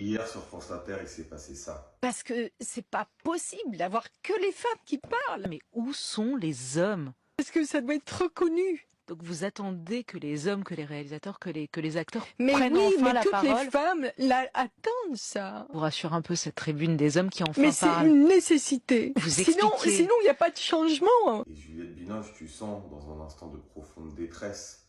Hier sur France Inter, il s'est passé ça. Parce que c'est pas possible d'avoir que les femmes qui parlent. Mais où sont les hommes? Parce que ça doit être reconnu. Donc vous attendez que les hommes, que les réalisateurs, que les acteurs Mais prennent oui, enfin mais la toutes parole les femmes attendent ça. pour assurer un peu cette tribune des hommes qui enfin Mais c'est parlent. une nécessité. Vous Sinon, expliquez. il n'y a pas de changement. Et Juliette Binoche, tu sens dans un instant de profonde détresse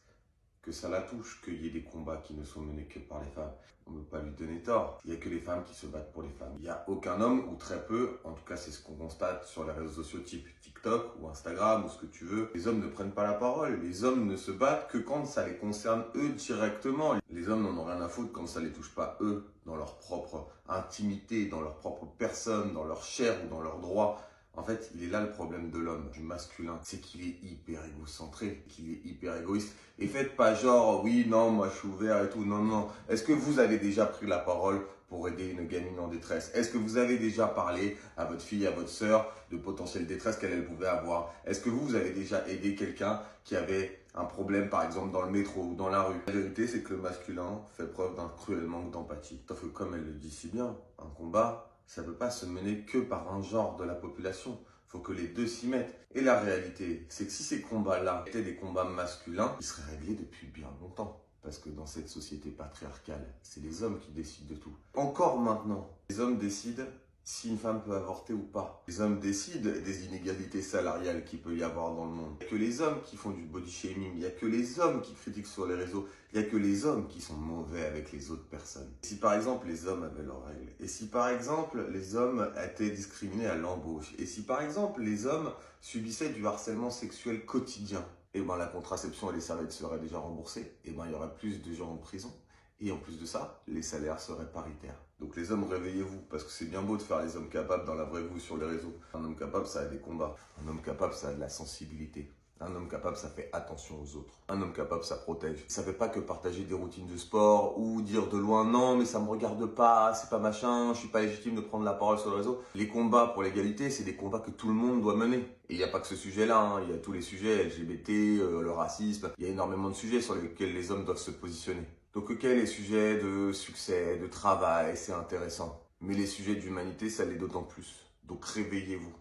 que ça la touche, qu'il y ait des combats qui ne sont menés que par les femmes. On ne peut pas lui donner tort. Il n'y a que les femmes qui se battent pour les femmes. Il n'y a aucun homme, ou très peu, en tout cas c'est ce qu'on constate sur les réseaux sociaux type TikTok ou Instagram ou ce que tu veux. Les hommes ne prennent pas la parole. Les hommes ne se battent que quand ça les concerne eux directement. Les hommes n'en ont rien à foutre quand ça les touche pas eux, dans leur propre intimité, dans leur propre personne, dans leur chair ou dans leurs droits. En fait, il est là le problème de l'homme, du masculin. C'est qu'il est hyper égocentré, qu'il est hyper égoïste. Et faites pas genre, oui, non, moi je suis ouvert et tout. Non, non. Est-ce que vous avez déjà pris la parole pour aider une gamine en détresse? Est-ce que vous avez déjà parlé à votre fille, à votre sœur de potentielle détresse qu'elle pouvait avoir? Est-ce que vous avez déjà aidé quelqu'un qui avait un problème, par exemple, dans le métro ou dans la rue? La vérité, c'est que le masculin fait preuve d'un cruel manque d'empathie. Sauf que comme elle le dit si bien, un combat, ça ne peut pas se mener que par un genre de la population. Il faut que les deux s'y mettent. Et la réalité, c'est que si ces combats-là étaient des combats masculins, ils seraient réglés depuis bien longtemps. Parce que dans cette société patriarcale, c'est les hommes qui décident de tout. Encore maintenant, les hommes décident si une femme peut avorter ou pas. Les hommes décident des inégalités salariales qu'il peut y avoir dans le monde. Il n'y a que les hommes qui font du body shaming, il n'y a que les hommes qui critiquent sur les réseaux, il n'y a que les hommes qui sont mauvais avec les autres personnes. Si par exemple les hommes avaient leurs règles, et si par exemple les hommes étaient discriminés à l'embauche, et si par exemple les hommes subissaient du harcèlement sexuel quotidien, et ben la contraception et les serviettes seraient déjà remboursées, et ben il y aurait plus de gens en prison. Et en plus de ça, les salaires seraient paritaires. Donc les hommes, réveillez-vous, parce que c'est bien beau de faire les hommes capables dans la vraie vie sur les réseaux. Un homme capable, ça a des combats. Un homme capable, ça a de la sensibilité. Un homme capable, ça fait attention aux autres. Un homme capable, ça protège. Ça fait pas que partager des routines de sport ou dire de loin non, mais ça me regarde pas, c'est pas machin, je suis pas légitime de prendre la parole sur le réseau. Les combats pour l'égalité, c'est des combats que tout le monde doit mener. Et il n'y a pas que ce sujet-là, hein. Il y a tous les sujets LGBT, le racisme. Il y a énormément de sujets sur lesquels les hommes doivent se positionner. Donc ok, les sujets de succès, de travail, c'est intéressant. Mais les sujets d'humanité, ça l'est d'autant plus. Donc réveillez-vous.